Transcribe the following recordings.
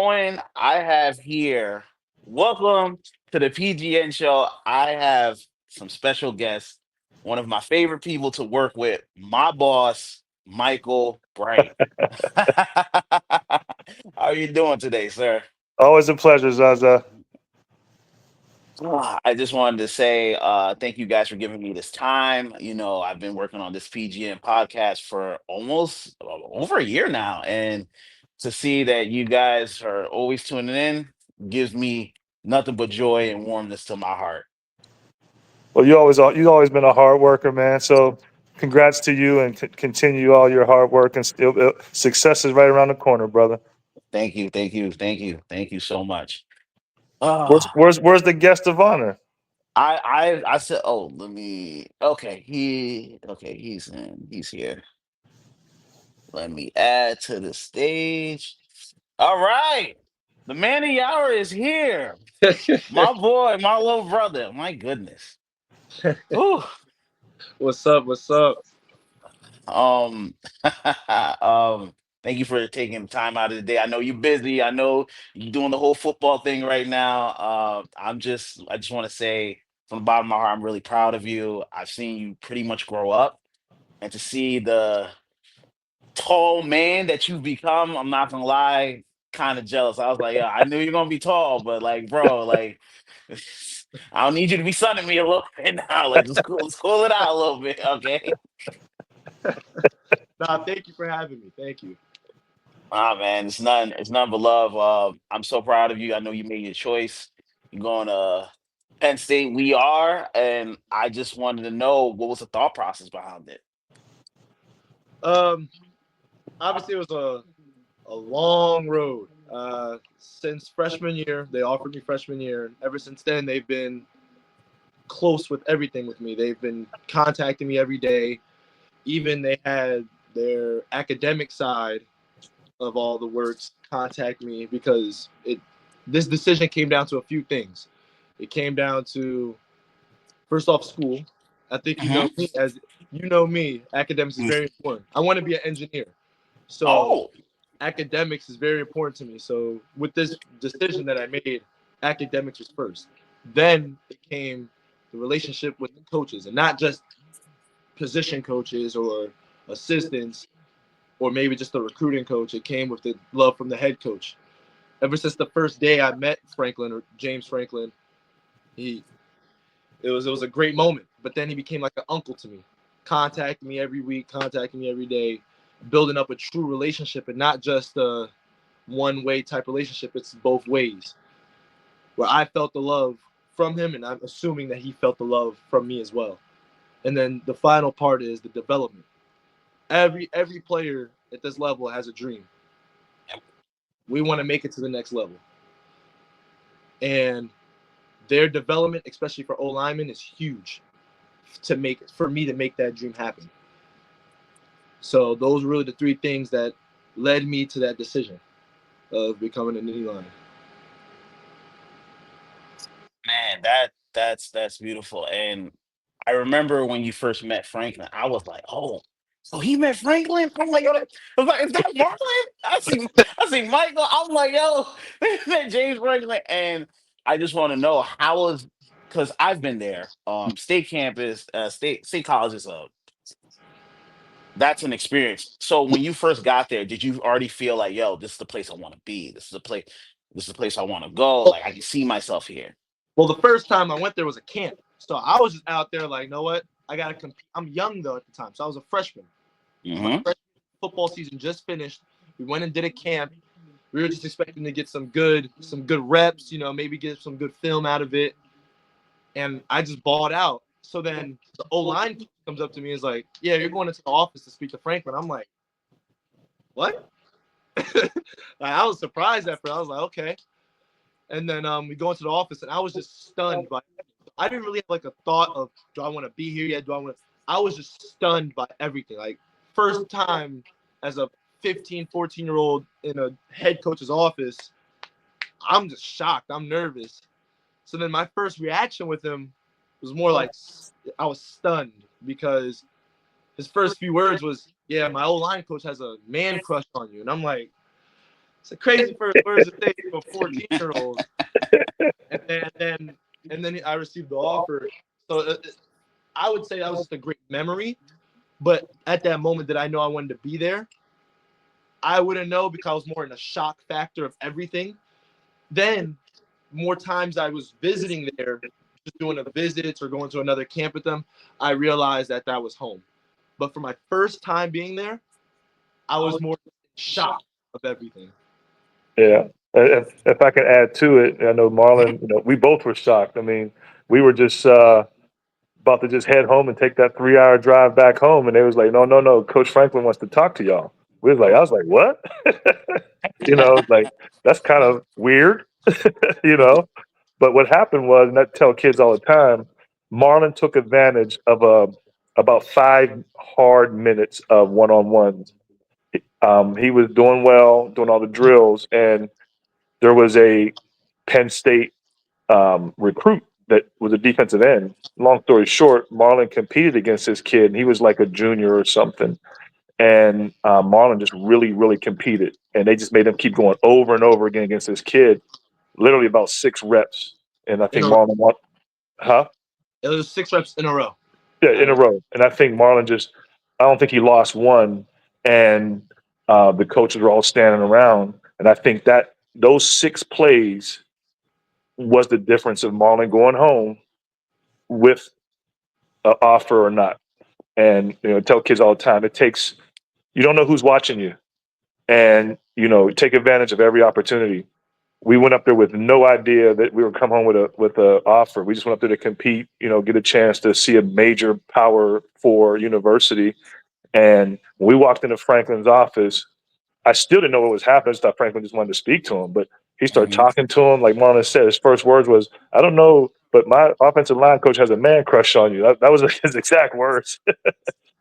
going? I have here. Welcome to the PGN show. I have some special guests. One of my favorite people to work with, my boss, Michael Bright. How are you doing today, sir? Always a pleasure, Zaza. I just wanted to say thank you guys for giving me this time. I've been working on this PGN podcast for almost over a year now, and to see that you guys are always tuning in gives me nothing but joy and warmness to my heart. Well, you always been a hard worker, man. So, congrats to you and continue all your hard work and still success is right around the corner, brother. Thank you, thank you, thank you, thank you so much. Where's Ah, where's where's the guest of honor? I said, oh, let me. Okay, he's here. Let me add to the stage. All right. The man of the hour is here. My boy, my little brother. My goodness. Whew. What's up? What's up? Um, thank you for taking time out of the day. I know you're busy. I know you're doing the whole football thing right now. I just want to say from the bottom of my heart, I'm really proud of you. I've seen you pretty much grow up, and to see the tall man that you've become, I'm not gonna lie, kind of jealous. I was like, yeah, I knew you're gonna be tall, but like, bro, like, I don't need you to be sunning me a little bit now. Like, let's cool it out a little bit, okay? Nah, thank you for having me. Thank you. Ah, man, it's none but love. I'm so proud of you. I know you made your choice. You're going to Penn State. We are, and I just wanted to know what was the thought process behind it. Um, Obviously it was a long road. Since freshman year, they offered me freshman year. Ever since then, they've been close with everything with me. They've been contacting me every day. Even they had their academic side of all the works contact me because it this decision came down to a few things. It came down to first off school. I think Hmm. you know me, academics is very important. I want to be an engineer. So Oh, academics is very important to me. So with this decision that I made, academics was first. Then it came the relationship with the coaches, and not just position coaches or assistants or maybe just the recruiting coach. It came with the love from the head coach. Ever since the first day I met Franklin or James Franklin, he it was a great moment. But then he became like an uncle to me, contacting me every week, contacting me every day, building up a true relationship and not just a one way type relationship. It's both ways where I felt the love from him, and I'm assuming that he felt the love from me as well. And then the final part is the development. Every player at this level has a dream. We want to make it to the next level, and their development, especially for O linemen, is huge to make for me to make that dream happen. So those were really the three things that led me to that decision of becoming an E line. man, that's beautiful. And I remember when you first met Franklin, I was like, oh, so he met Franklin? I'm like, yo, I was like, is that Marlon? I see Michael. I'm like, yo, they met James Franklin. And I just want to know how was, because I've been there. State campus, state college is that's an experience. So when you first got there, did you already feel like, yo, this is the place I want to be? This is the place I want to go. Well, Like I can see myself here. well, the first time I went there was a camp, so I was just out there like, you know what? I gotta compete. I'm young though at the time, so I was a freshman. My Hmm. freshman football season just finished. We went and did a camp. We were just expecting to get some good reps, maybe get some good film out of it. And I just balled out. So then the O line comes up to me and is like, "Yeah, you're going into the office to speak to Franklin." I'm like, "What?" Like, I was surprised at first. I was like, "Okay." And then we go into the office, and I was just stunned by. I didn't really have like a thought of, "Do I want to be here yet? Do I want to?" I was just stunned by everything. Like first time as a 15, 14-year-old in a head coach's office, I'm just shocked. I'm nervous. So then my first reaction with him was more like I was stunned because his first few words was, "Yeah, my old line coach has a man crush on you," and I'm like, It's a crazy first words to say to a 14-year-old. And then I received the offer. So I would say that was just a great memory. But at that moment, did I know I wanted to be there? I wouldn't know because I was more in a shock factor of everything. Then more times I was visiting there, just doing a visits or going to another camp with them, I realized that that was home. But for my first time being there, I was more shocked of everything. Yeah. If I can add to it, I know Marlon, we both were shocked. I mean, we were just about to just head home and take that 3 hour drive back home. And they was like, no, no, no, Coach Franklin wants to talk to y'all. I was like, what? Like, that's kind of weird, you know? But what happened was, and I tell kids all the time, Marlon took advantage of about 5 hard minutes of one-on-ones. He was doing well, doing all the drills, and there was a Penn State recruit that was a defensive end. Long story short, Marlon competed against this kid, and he was like a junior or something. And Marlon just really, really competed, and they just made him keep going over and over again against this kid, literally about 6 reps. And I In think a row. Marlon won, huh? It was 6 reps in a row. Yeah, I in a remember. row. And I think Marlon I don't think he lost one. And the coaches were all standing around. And I think that those 6 plays was the difference of Marlon going home with an offer or not. And, tell kids all the time, you don't know who's watching you. And, take advantage of every opportunity. We went up there with no idea that we would come home with a offer. We just went up there to compete, get a chance to see a major Power 4 university. And when we walked into Franklin's office, I still didn't know what was happening. I just thought Franklin just wanted to speak to him, but he started Mhm. talking to him. Like Marlon said, his first words was, "I don't know, but my offensive line coach has a man crush on you." That was his exact words.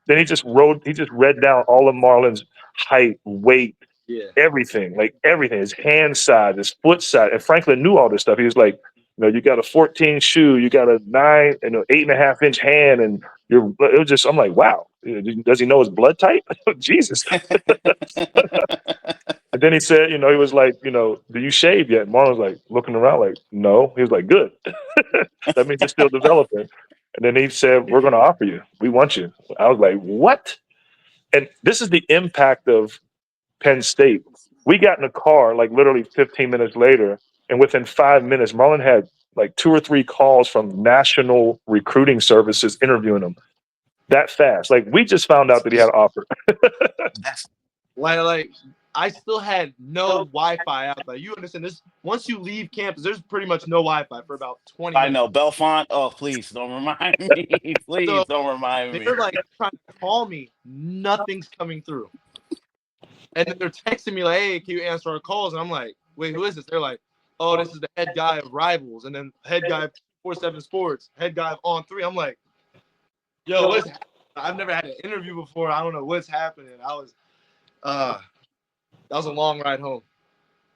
Then he just read down all of Marlon's height, weight, Yeah. everything, like everything, his hand size, his foot size. And Franklin knew all this stuff. He was like, you got a 14 shoe, you got a 8.5 inch hand, and it was just, I'm like, wow. Does he know his blood type? Jesus. And then he said, he was like, do you shave yet? And Marlon was like looking around like, no. He was like, good. That means you're still developing. And then he said, we're going to offer you. We want you. I was like, what? And this is the impact of Penn State. We got in a car like literally 15 minutes later, and within 5 minutes, Marlon had like 2 or 3 calls from national recruiting services interviewing him that fast. Like we just found out that he had an offer. That's Like I still had no Wi-Fi out there. You understand this? Once you leave campus, there's pretty much no Wi-Fi for about 20 I minutes. know. Belfont. Oh, please don't remind me. Please So don't remind they're me. like trying to call me. Nothing's coming through. And then they're texting me like, "Hey, can you answer our calls?" And I'm like, "Wait, who is this?" They're like, "Oh, this is the head guy of Rivals, and then head guy of 47 Sports, head guy of On Three." I'm like, "Yo, what's happening? I've never had an interview before. I don't know what's happening." Uh, that was a long ride home.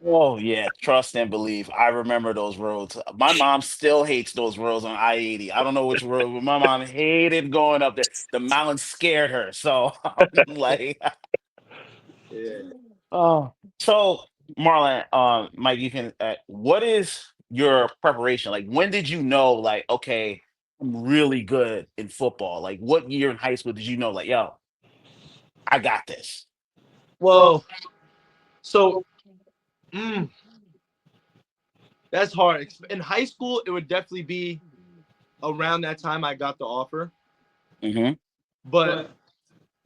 Oh yeah, trust and believe. I remember those roads. My mom still hates those roads on I-80. I don't know which road, but my mom hated going up there. The mountains scared her. So I'm like, Yeah. oh. So Marlon, Mike, you can. What is your preparation like? When did you know, like, okay, I'm really good in football? Like, what year in high school did you know, like, yo, I got this? Well, so mm, that's hard. In high school, it would definitely be around that time I got the offer. Hmm. But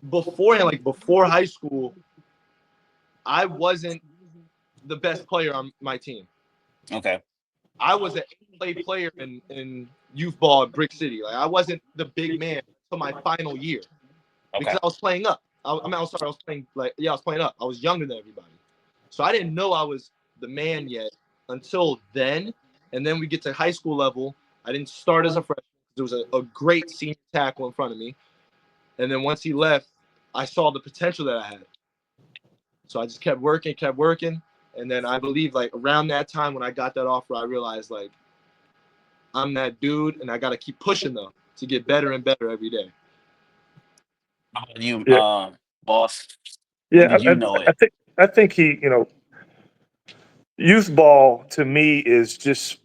beforehand, like before high school, I wasn't the best player on my team. Okay. I was an A player in youth ball at Brick City. Like I wasn't the big man until my final year because Okay. I was playing up. I was sorry, I was playing I was playing up. I was younger than everybody, so I didn't know I was the man yet until then. And then we get to high school level. I didn't start as a freshman. There was a great senior tackle in front of me, and then once he left, I saw the potential that I had. So I just kept working, and then I believe like around that time when I got that offer, I realized like I'm that dude, and I got to keep pushing though to get better and better every day. How about you, Yeah. boss? When Yeah. did you know I it? think, I think he, Youth ball to me is just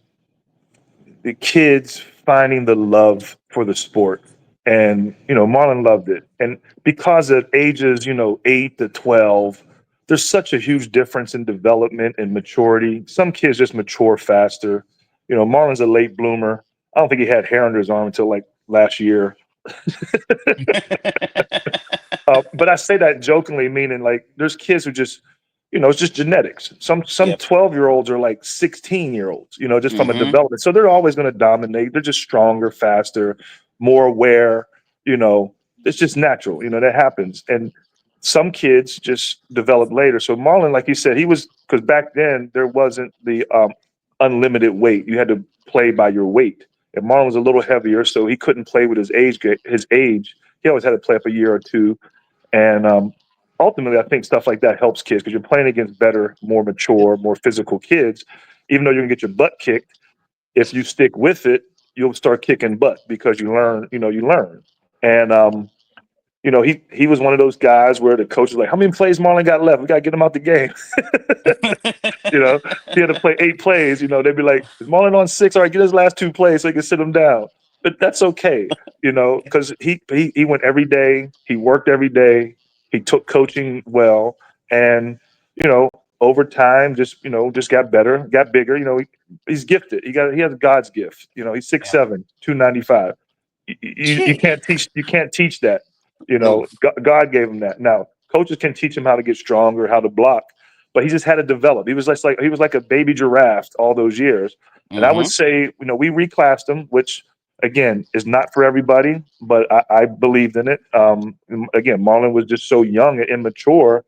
the kids finding the love for the sport. And, Marlon loved it. And because at ages, 8 to 12, there's such a huge difference in development and maturity. Some kids just mature faster. Marlon's a late bloomer. I don't think he had hair under his arm until like last year. But I say that jokingly, meaning like there's kids who just, it's just genetics. Some Yep. 12-year-olds are like 16-year-olds, just from a Mm-hmm. development. So they're always going to dominate. They're just stronger, faster, more aware. It's just natural. That happens. And some kids just develop later. So Marlon, like you said, he was, because back then there wasn't the unlimited weight. You had to play by your weight. And Marlon was a little heavier, so he couldn't play with his age. He always had to play up a year or two. And ultimately, I think stuff like that helps kids because you're playing against better, more mature, more physical kids. Even though you're gonna get your butt kicked, if you stick with it, you'll start kicking butt because you learn. You learn. And he was one of those guys where the coach was like, "How many plays Marlon got left? We gotta get him out the game." you know, he had to play 8 plays. They'd be like, "Is Marlon on 6? All right, get his last 2 plays so he can sit him down." But that's okay, because he went every day. He worked every day. He took coaching well, and you know, over time, just got better, got bigger. He's gifted. He has God's gift. He's six Yep. seven, 295. You Gee. can't teach that. No. God gave him that. Now coaches can teach him how to get stronger, how to block, but he just had to develop. He was like a baby giraffe all those years. And I would Mm-hmm. say, we reclassed him, which again is not for everybody, but I believed in it. Again, Marlon was just so young and immature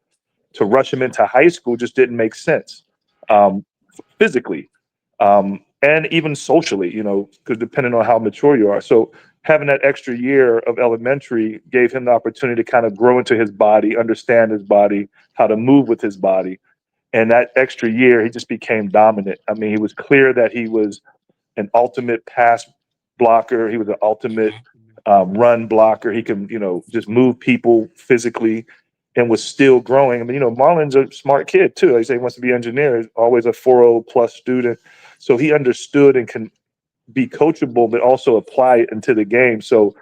to rush him into high school just didn't make sense, um, physically, and even socially. Because depending on how mature you are, so having that extra year of elementary gave him the opportunity to kind of grow into his body, understand his body, how to move with his body. And that extra year, he just became dominant. I mean, he was clear that he was an ultimate pass blocker. He was an ultimate run blocker. He can, just move people physically and was still growing. I mean, Marlon's a smart kid too. Like I say, he wants to be an engineer. He's always a 4.0 plus student. So he understood and can be coachable, but also apply it into the game. So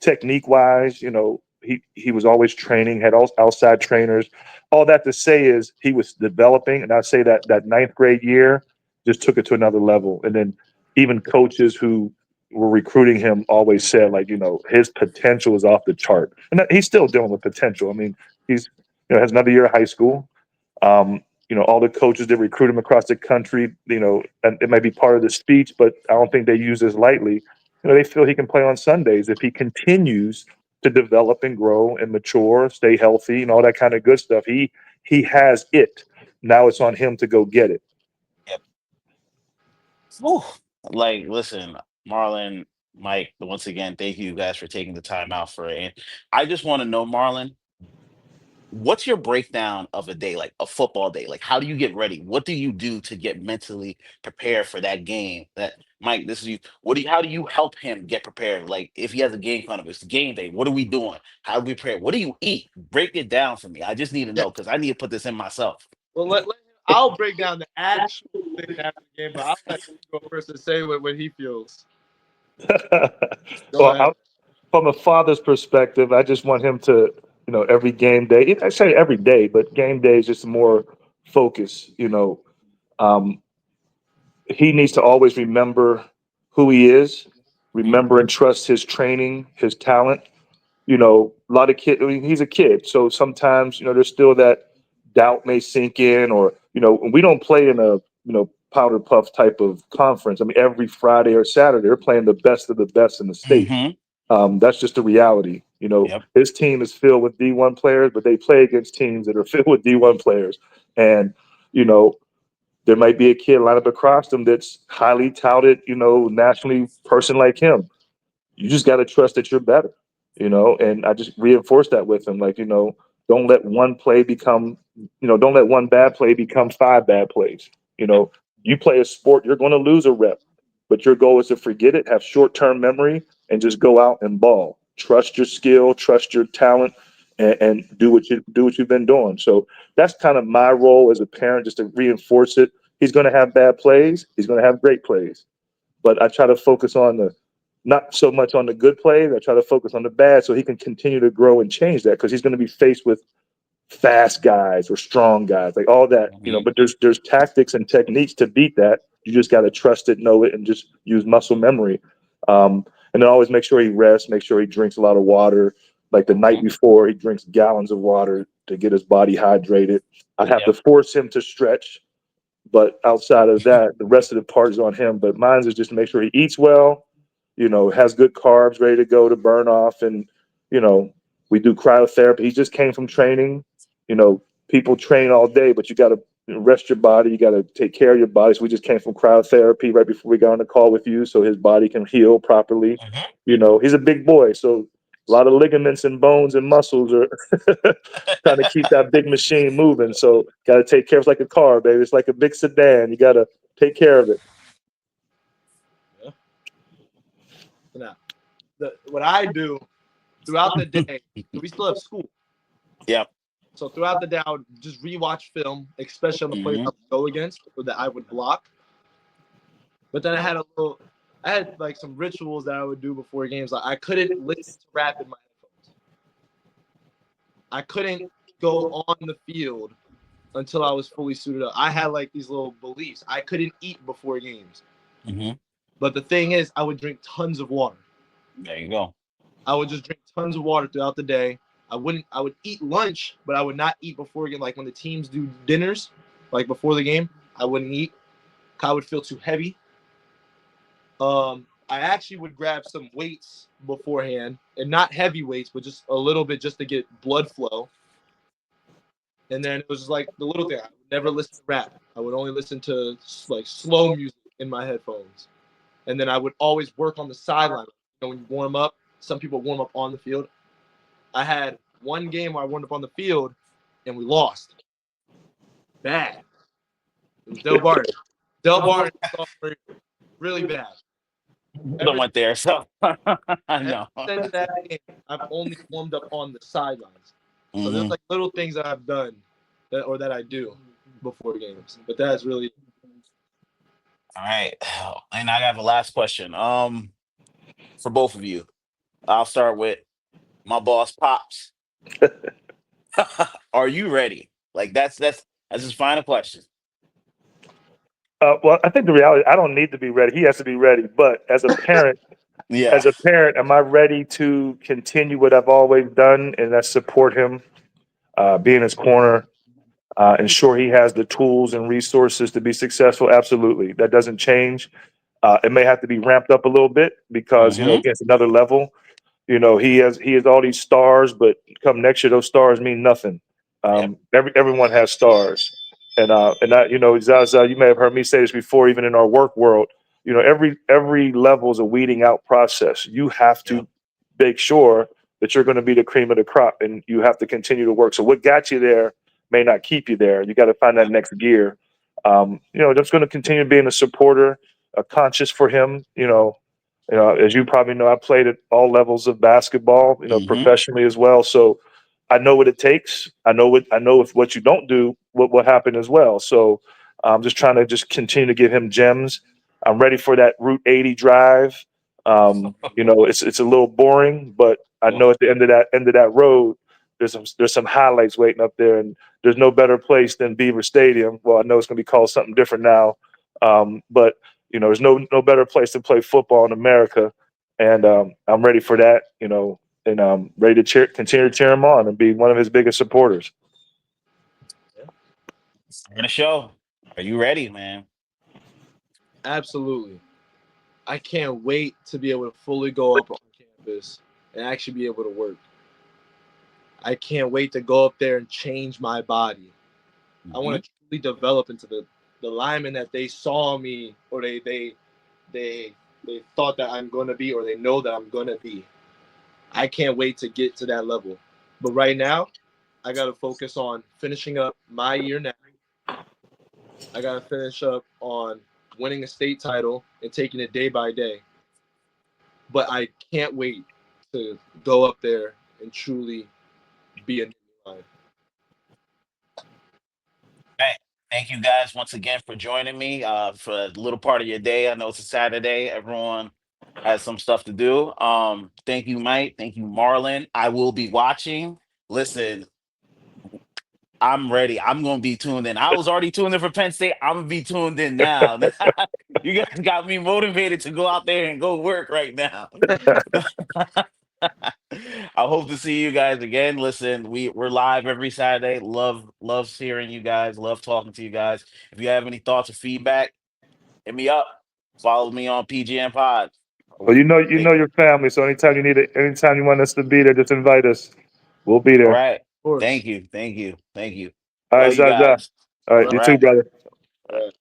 technique wise, he was always training, had outside trainers. All that to say is he was developing, and I say that ninth grade year just took it to another level. And then even coaches who were recruiting him always said, like, his potential is off the chart, and he's still dealing with potential. I mean, he's has another year of high school. All the coaches that recruit him across the country, and it might be part of the speech, but I don't think they use this lightly. They feel he can play on Sundays if he continues to develop and grow and mature, stay healthy, and all that kind of good stuff. He has it. Now it's on him to go get it. Yep. Whew. Like, listen, Marlon, Mike, once again, thank you guys for taking the time out for it. And I just want to know, Marlon, what's your breakdown of a day, like a football day? Like, how do you get ready? What do you do to get mentally prepared for that game? That Mike, this is you. How do you help him get prepared? Like, if he has a game in front of us, game day, what are we doing? How do we prepare? What do you eat? Break it down for me. I just need to Yeah. know because I need to put this in myself. Well, I'll break down the actual thing after the game, but I'll let him go first and say what he feels. Go well, ahead. from a father's perspective, I just want him to, every game day. I say every day, but game day is just more focus. Um, he needs to always remember who he is, Mhm. remember and trust his training, his talent. A lot of kids, I mean, he's a kid. So sometimes, there's still that doubt may sink in, or, we don't play in a, powder puff type of conference. I mean, every Friday or Saturday, they're playing the best of the best in the state. Mhm. That's just the reality. Yep. His team is filled with D1 players, but they play against teams that are filled with D1 players. And, you know, there might be a kid lined up across them that's highly touted, nationally person like him. You just got to trust that you're better, and I just reinforce that with him. Like, don't let one play become, don't let one bad play become 5 bad plays. You Yep. know, you play a sport, you're going to lose a rep, but your goal is to forget it, have short term memory, and just go out and ball. Trust your skill, trust your talent, and do what you've been doing. So that's kind of my role as a parent, just to reinforce it. He's going to have bad plays. He's going to have great plays. But I try to focus on not so much on the good plays. I try to focus on the bad so he can continue to grow and change that because he's going to be faced with fast guys or strong guys, like all that, Mhm. but there's tactics and techniques to beat that. You just got to trust it, know it, and just use muscle memory. And then always make sure he rests, make sure he drinks a lot of water. Like the night Mhm. before, he drinks gallons of water to get his body hydrated. I have to Yep. force him to stretch, but outside of that, the rest of the part is on him. But mine is just to make sure he eats well, has good carbs ready to go to burn off. And, you know, we do cryotherapy. He just came from training. People train all day, but you got to rest your body. You got to take care of your body. So we just came from cryotherapy right before we got on the call with you so his body can heal properly. Mhm. He's a big boy. So a lot of ligaments and bones and muscles are trying to keep that big machine moving. So got to take care. It's like a car, baby. It's like a big sedan. You got to take care of it. Yeah. Now, what I do throughout the day, so we still have school. Yep. So throughout the day, I would just rewatch film, especially on the players I Mhm. would go against or that I would block. But then I had like some rituals that I would do before games. Like I couldn't listen to rap in my headphones. I couldn't go on the field until I was fully suited up. I had like these little beliefs. I couldn't eat before games. Mhm. But the thing is, I would drink tons of water. There you go. I would just drink tons of water throughout the day. I would eat lunch, but I would not eat before game. Like when the teams do dinners, like before the game, I wouldn't eat. I would feel too heavy. I actually would grab some weights beforehand, and not heavy weights, but just a little bit just to get blood flow. And then it was just like the little thing. I would never listen to rap. I would only listen to like slow music in my headphones. And then I would always work on the sideline. When you warm up, some people warm up on the field. I had one game where I warmed up on the field, and we lost. Bad. It was Del Barton. Del Barton, really bad. I Ever went there, so I Ever know. since that game, I've only warmed up on the sidelines. So there's Mhm. like little things that I've done that I do before games. But that's really All right, and I got the last question. For both of you, I'll start with my boss, Pops. Are you ready? Like that's his final question. Well, I think the reality, I don't need to be ready. He has to be ready. But Yeah. as a parent, am I ready to continue what I've always done, and that's support him, be in his corner, ensure he has the tools and resources to be successful? Absolutely, that doesn't change. It may have to be ramped up a little bit because Mm-hmm. against another level. He has all these stars, but come next year, those stars mean nothing. Yep. Everyone has stars, and that Zaza, you may have heard me say this before, even in our work world. Every level is a weeding out process. You have Yep. to make sure that you're going to be the cream of the crop, and you have to continue to work. So what got you there may not keep you there. You got to find that Yep. next gear. Just going to continue being a supporter, a conscious for him. As you probably know, I played at all levels of basketball, Mm-hmm. professionally as well. So I know what it takes. I know if what you don't do, what will happen as well. So I'm just trying to just continue to give him gems. I'm ready for that Route 80 drive. It's a little boring, but I Well, know at the end of that road, there's some highlights waiting up there, and there's no better place than Beaver Stadium. Well, I know it's going to be called something different now, but there's no better place to play football in America, and I'm ready for that. And ready to continue to cheer him on and be one of his biggest supporters. we're gonna show. Are you ready, man? absolutely. I can't wait to be able to fully go up on campus and actually be able to work. I can't wait to go up there and change my body. I Mm-hmm. want to truly develop into the lineman that they saw me or they thought that I'm gonna be or they know that I'm gonna be. I can't wait to get to that level. But right now, I gotta focus on finishing up my year now. I gotta finish up on winning a state title and taking it day by day. But I can't wait to go up there and truly be a new line. Hey. Thank you guys once again for joining me for a little part of your day. I know it's a Saturday. Everyone has some stuff to do. Thank you, Mike. Thank you, Marlon. I will be watching. Listen, I'm ready. I'm gonna be tuned in. I was already tuned in for Penn State. I'm gonna be tuned in now. You guys got me motivated to go out there and go work right now. I hope to see you guys again. Listen, we're live every Saturday. Love hearing you guys. Love talking to you guys. If you have any thoughts or feedback, hit me up. Follow me on PGN Pod. Well, you know Thank- your family, so anytime you need it, anytime you want us to be there, just invite us. We'll be All there. right. Of course. Thank you. Thank you. Thank you. All right, Love you Zaza. guys. All right, All All you too, right. brother. right.